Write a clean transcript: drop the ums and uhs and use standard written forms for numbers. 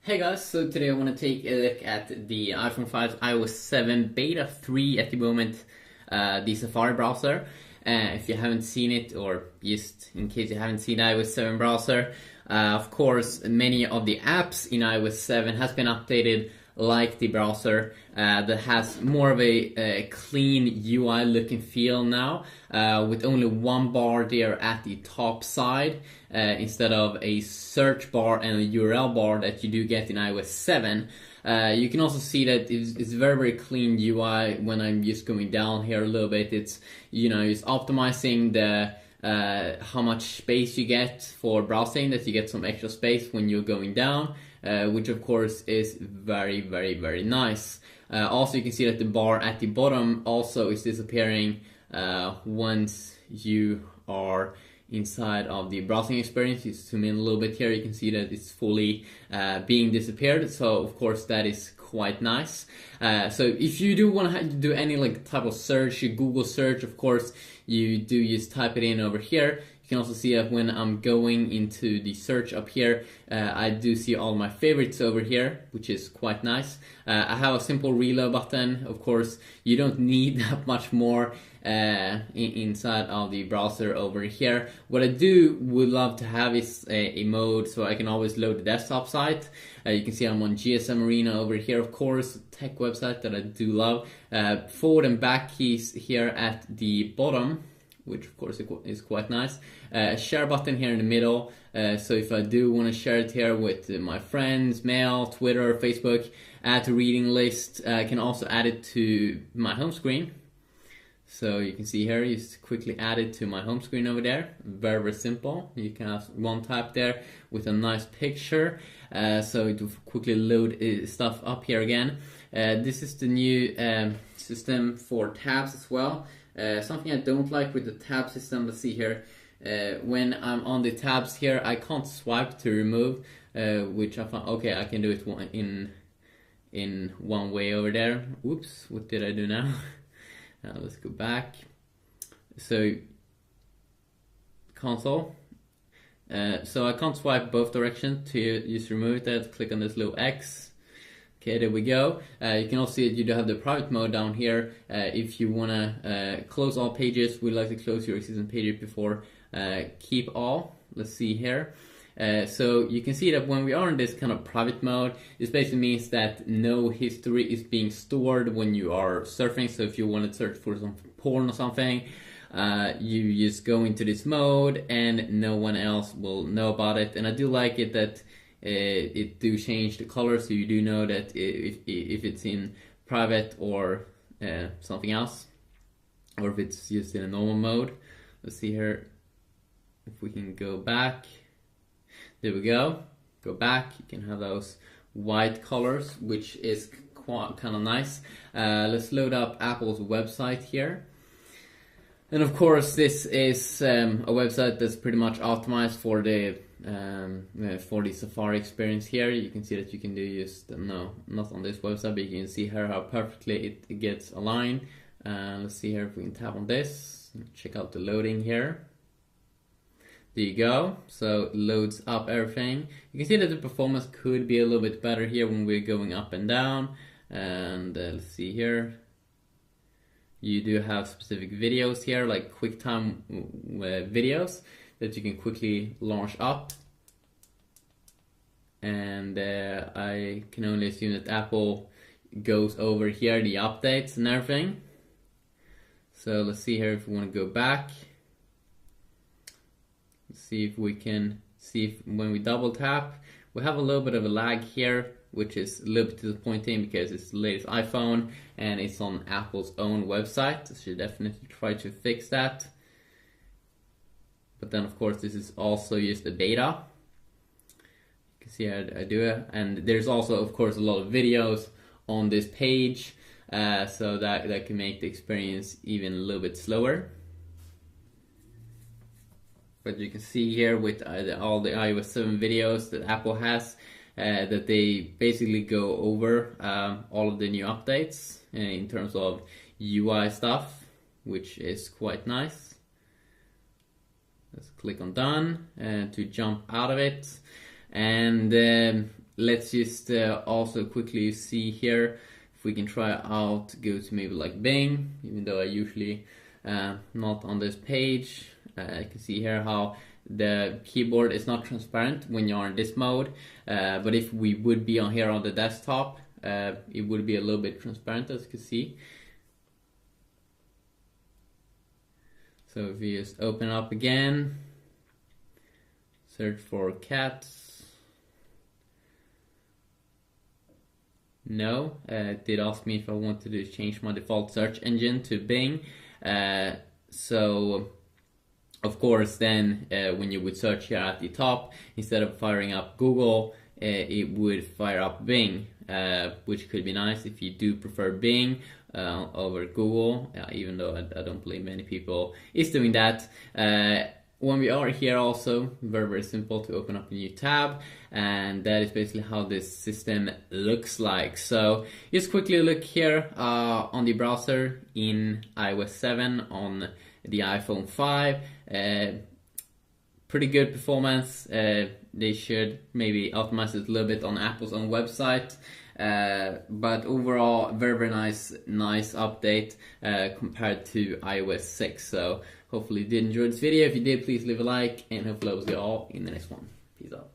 Hey guys, so today I want to take a look at the iPhone 5 iOS 7 Beta 3 at the moment, the Safari browser. If you haven't seen it, or just in case you haven't seen the iOS 7 browser, of course many of the apps in iOS 7 has been updated like the browser that has more of a clean UI look and feel now, with only one bar there at the top side instead of a search bar and a URL bar that you do get in iOS 7. You can also see that it's very clean UI when I'm just going down here a little bit. It's it's optimizing the how much space you get for browsing, that you get some extra space when you're going down, which of course is very nice. Also, you can see that the bar at the bottom also is disappearing once you are inside of the browsing experience. You zoom in a little bit here, you can see that it's fully being disappeared. So of course that is quite nice. So if you do want to do any type of search, Google search, of course you do just type it in over here. You can also see that when I'm going into the search up here, I do see all my favorites over here, which is quite nice. I have a simple reload button. Of course, you don't need that much more inside of the browser over here. What I would love to have is a mode so I can always load the desktop site. You can see I'm on GSM Arena over here, of course, tech website that I do love. Forward and back keys here at the bottom, which of course is quite nice. A share button here in the middle, so if I do want to share it here with my friends, mail, Twitter, Facebook, add to reading list, I can also add it to my home screen. So you can see here, just quickly add it to my home screen over there. Very simple. You can have one tap there with a nice picture, so it will quickly load stuff up here again. This is the new system for tabs as well. Something I don't like with the tab system, let's see here, when I'm on the tabs here, I can't swipe to remove, which I found, okay, I can do it in one way over there. Oops, what did I do now? Let's go back. So, console. So I can't swipe both directions. To just remove that, click on this little X. Okay, there we go. You can also see that you do have the private mode down here. If you want to close all pages, we like to close your existing pages before keep all. Let's see here. So you can see that when we are in this kind of private mode, this basically means that no history is being stored when you are surfing. So if you want to search for some porn or something, you just go into this mode and no one else will know about it. And I do like it that it do change the color, so you do know that if it's in private or something else, or if it's just in a normal mode. Let's see here if we can go back. There we go. Go back. You can have those white colors, which is kind of nice. Let's load up Apple's website here. And of course, this is a website that's pretty much optimized for the Safari experience here. You can see that you can do just, no, not on this website, but you can see here how perfectly it gets aligned. Let's see here if we can tap on this. Check out the loading here. There you go. So it loads up everything. You can see that the performance could be a little bit better here when we're going up and down. And let's see here. You do have specific videos here, like QuickTime videos that you can quickly launch up. And I can only assume that Apple goes over here, the updates and everything. So let's see here if we want to go back. See if we can see if when we double tap, we have a little bit of a lag here, which is a little bit disappointing because it's the latest iPhone and it's on Apple's own website. So should definitely try to fix that. But then of course this is also just a beta. You can see how I do it, and there's also of course a lot of videos on this page, so that can make the experience even a little bit slower. But you can see here with all the iOS 7 videos that Apple has, that they basically go over all of the new updates in terms of UI stuff, which is quite nice. Let's click on done to jump out of it. And let's just also quickly see here if we can try out, go to maybe like Bing, even though I usually not on this page. You can see here how the keyboard is not transparent when you're in this mode, but if we would be on here on the desktop, it would be a little bit transparent, as you can see. So if you just open up again, search for cats. No, it did ask me if I wanted to change my default search engine to Bing. So of course then when you would search here at the top, instead of firing up Google, it would fire up Bing, which could be nice if you do prefer Bing over Google, even though I don't believe many people is doing that. When we are here also, very simple to open up a new tab, and that is basically how this system looks like. So just quickly look here on the browser in iOS 7 on the iPhone 5. Pretty good performance. They should maybe optimize it a little bit on Apple's own website. But overall, very nice update compared to iOS 6. So hopefully you did enjoy this video. If you did, please leave a like, and hopefully I will see you all in the next one. Peace out.